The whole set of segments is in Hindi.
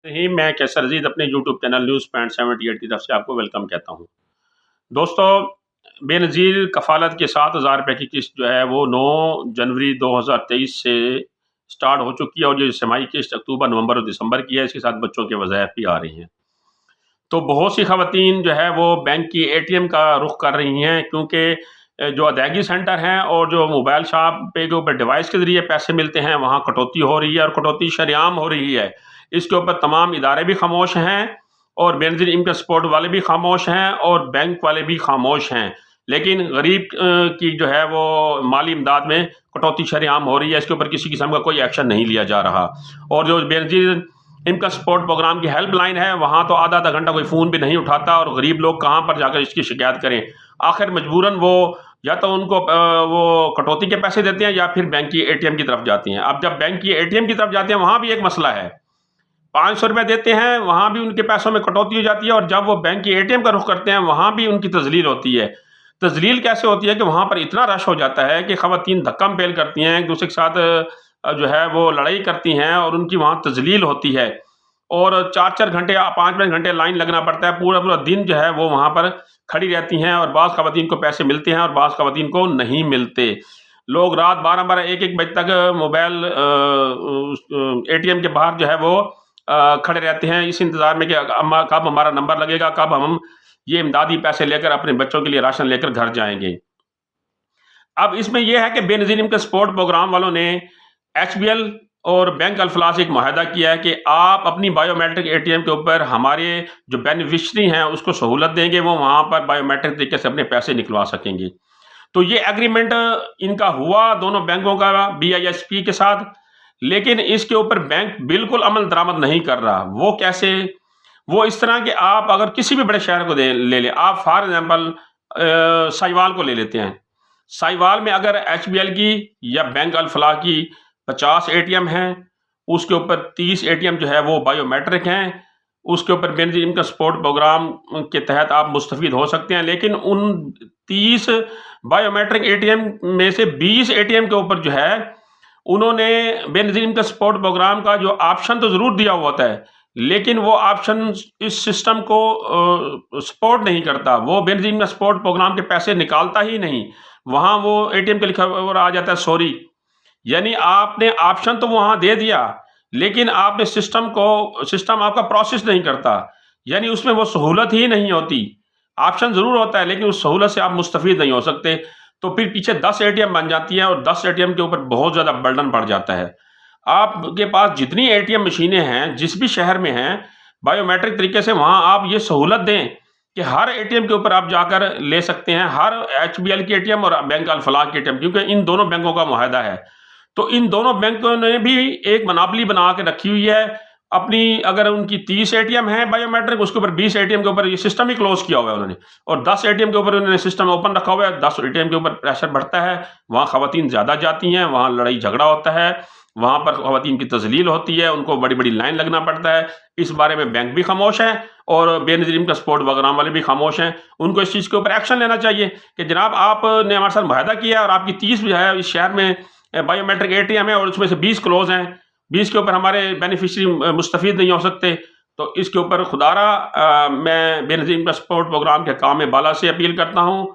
ही मैं कैसर अजीज अपने यूट्यूब चैनल न्यूज़ पॉइंट 78 की तरफ से आपको वेलकम कहता हूँ। दोस्तों, बेनज़ीर कफ़ालत के 7,000 रुपये की किस्त जो है वो 9 जनवरी 2023 से स्टार्ट हो चुकी है और ये छमाही किस्त अक्टूबर, नवंबर और दिसंबर की है। इसके साथ बच्चों के वज़ाइफ भी आ रही हैं। तो बहुत सी ख़वातीन जो है वो बैंक की एटीएम का रुख कर रही हैं, क्योंकि जो अदायगी सेंटर हैं और जो मोबाइल शॉप पे के ऊपर डिवाइस के ज़रिए पैसे मिलते हैं, वहाँ कटौती हो रही है और कटौती शरेआम हो रही है। इसके ऊपर तमाम इदारे भी खामोश हैं और बेनज़ीर इनकम सपोर्ट वाले भी खामोश हैं और बैंक वाले भी खामोश हैं। लेकिन गरीब की जो है वो माली इमदाद में कटौती शरेआम हो रही है। इसके ऊपर किसी किस्म का कोई एक्शन नहीं लिया जा रहा। और जो बेनज़ीर इनका सपोर्ट प्रोग्राम की हेल्पलाइन है, वहाँ तो आधा आधा घंटा कोई फ़ोन भी नहीं उठाता और गरीब लोग कहाँ पर जाकर इसकी शिकायत करें। आखिर मजबूरन वो या तो उनको वो कटौती के पैसे देते हैं या फिर बैंक की एटीएम की तरफ जाती हैं। अब जब बैंक की एटीएम की तरफ जाते हैं, वहाँ भी एक मसला है। 500 रुपये देते हैं, वहाँ भी उनके पैसों में कटौती हो जाती है और जब वो बैंक की एटीएम का रुख करते हैं, वहाँ भी उनकी तज़लील होती है। तज़लील कैसे होती है कि वहाँ पर इतना रश हो जाता है कि ख़वातीन धक्कम-पेल करती हैं, एक दूसरे के साथ जो है वो लड़ाई करती हैं और उनकी वहाँ तज़लील होती है और 4-4 घंटे या 5-5 घंटे लाइन लगना पड़ता है। पूरा-पूरा दिन जो है वो वहाँ पर खड़ी रहती हैं और बाज़ ख़वातीन को पैसे मिलते हैं और बाज़ ख़वातीन को नहीं मिलते। लोग रात 12-12, 1-1 बजे तक मोबाइल एटीएम के बाहर जो है वो खड़े रहते हैं इस इंतज़ार में कि कब हमारा नंबर लगेगा, कब हम ये इमदादी पैसे लेकर अपने बच्चों के लिए राशन लेकर घर जाएँगे। अब इसमें यह है कि बेनज़ीर इनकम सपोर्ट प्रोग्राम वालों ने एचबीएल और बैंक अल-फलाह से एक मुआहदा किया है कि आप अपनी बायोमेट्रिक एटीएम के ऊपर हमारे जो बेनिफिशरी हैं उसको सहूलत देंगे, वो वहाँ पर बायोमेट्रिक तरीके से अपने पैसे निकलवा सकेंगे। तो ये एग्रीमेंट इनका हुआ दोनों बैंकों का बीआईएसपी के साथ, लेकिन इसके ऊपर बैंक बिल्कुल अमल दरामद नहीं कर रहा। वो कैसे? वो इस तरह कि आप अगर किसी भी बड़े शहर को ले लें, आप फॉर एग्जाम्पल साहिवाल को ले लेते हैं। साहिवाल में अगर एचबीएल की या बैंक अल-फलाह की 50 एटीएम हैं, उसके ऊपर 30 एटीएम जो है वो बायोमेट्रिक हैं। उसके ऊपर बेनज़ीर इनकम सपोर्ट प्रोग्राम के तहत आप मुस्तफ़ीद हो सकते हैं, लेकिन उन 30 बायोमेट्रिक एटीएम में से 20 एटीएम के ऊपर जो है उन्होंने बेनज़ीर इनकम सपोर्ट प्रोग्राम का जो ऑप्शन तो ज़रूर दिया हुआ होता है, लेकिन वो ऑप्शन इस सिस्टम को सपोर्ट नहीं करता। वो बेनज़ीर इनकम सपोर्ट प्रोग्राम के पैसे निकालता ही नहीं। वहाँ वो एटीएम पे लिखा हुआ आ जाता है सॉरी। यानी आपने ऑप्शन तो वहाँ दे दिया, लेकिन आपने सिस्टम आपका प्रोसेस नहीं करता, यानी उसमें वो सहूलत ही नहीं होती। ऑप्शन ज़रूर होता है, लेकिन उस सहूलत से आप मुस्तफ़ीद नहीं हो सकते। तो फिर पीछे 10 एटीएम बन जाती हैं और 10 एटीएम के ऊपर बहुत ज़्यादा बर्डन पड़ जाता है। आपके पास जितनी एटीएम मशीनें हैं, जिस भी शहर में हैं, बायोमेट्रिक तरीके से वहाँ आप ये सहूलत दें कि हर एटीएम के ऊपर आप जाकर ले सकते हैं, हर एचबीएल की एटीएम और बैंक अल-फलाह की एटीएम, क्योंकि इन दोनों बैंकों का मुआहदा है। तो इन दोनों बैंकों ने भी एक मोनोपोली बना के रखी हुई है अपनी। अगर उनकी 30 एटीएम है बायोमेट्रिक, उसके ऊपर 20 एटीएम के ऊपर ये सिस्टम ही क्लोज किया हुआ है उन्होंने, और 10 एटीएम के ऊपर उन्होंने सिस्टम ओपन रखा हुआ है। 10 एटीएम के ऊपर प्रेशर बढ़ता है, वहाँ ख़वातीन ज़्यादा जाती हैं, वहाँ लड़ाई झगड़ा होता है, वहाँ पर ख़वातीन की तज़लील होती है, उनको बड़ी बड़ी लाइन लगना पड़ता है। इस बारे में बैंक भी खामोश है और बेनज़ीर इनकम सपोर्ट प्रोग्राम वाले भी खामोश हैं। उनको इस चीज़ के ऊपर एक्शन लेना चाहिए कि जनाब आपने हमारे साथ मुआहदा किया और आपकी 30 जो है इस शहर में बायोमेट्रिक एटीएम है और उसमें से 20 क्लोज हैं, 20 के ऊपर हमारे बेनिफिशरी मुस्तफ़ीद नहीं हो सकते। तो इसके ऊपर खुदारा मैं बेनज़ीर इनकम सपोर्ट प्रोग्राम के काम में बाला से अपील करता हूँ,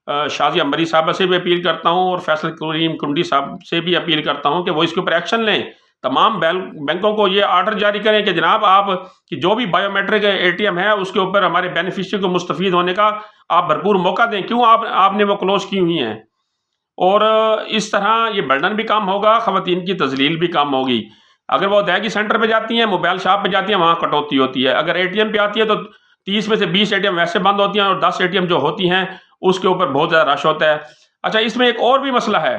शाज़िया मरी साहबा से भी अपील करता हूँ और फैसल करीम कुंडी साहब से भी अपील करता हूँ कि वो इसके ऊपर एक्शन लें। तमाम बैंकों को ये ऑर्डर जारी करें कि जनाब आप कि जो भी बायोमेट्रिक एटीएम है उसके ऊपर हमारे बेनिफिशरी को मुस्तफ़ीद होने का आप भरपूर मौका दें। क्यों आपने वो क्लोज की हुई हैं? और इस तरह ये बर्डन भी कम होगा, ख़वातीन की तज़लील भी कम होगी। अगर वो अदायगी सेंटर पे जाती हैं, मोबाइल शॉप पे जाती हैं, वहाँ कटौती होती है। अगर एटीएम पे आती है तो 30 में से 20 एटीएम वैसे बंद होती हैं और 10 एटीएम जो होती हैं उसके ऊपर बहुत ज़्यादा रश होता है। अच्छा, इसमें एक और भी मसला है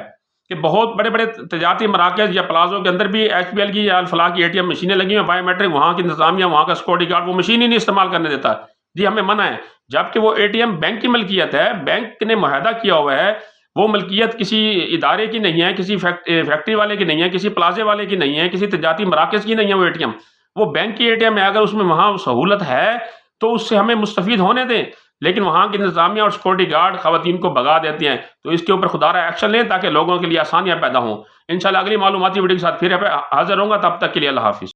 कि बहुत बड़े बड़े तजारती मराकज़ या प्लाज़ों के अंदर भी एचबीएल की या अल-फलाह की एटीएम मशीनें लगी हैं बायोमेट्रिक। वहाँ की इंतज़ामिया, वहाँ का सिक्योरिटी गार्ड वो मशीन ही नहीं इस्तेमाल करने देता, जी हमें मना है। जबकि वो एटीएम बैंक की मलकियत है, बैंक ने मुआहदा किया हुआ है, वो मलकियत किसी इदारे की नहीं है, किसी फैक्ट्री वाले की नहीं है, किसी प्लाजे वाले की नहीं है, किसी तजारती मराकज़ की नहीं है। वो एटीएम वो बैंक की एटीएम है। अगर उसमें वहाँ सहूलत है तो उससे हमें मुस्तफ़ीद होने दें, लेकिन वहाँ की इंतज़ामिया और सिक्योरिटी गार्ड ख़वातीन को भगा देते हैं। तो इसके ऊपर खुदारा एक्शन लें ताकि लोगों के लिए आसानियाँ पैदा हों। इंशाअल्लाह अगली मालूमाती वीडियो के साथ फिर हाज़िर होऊंगा, तब तक के लिए अल्लाह हाफ़िज़।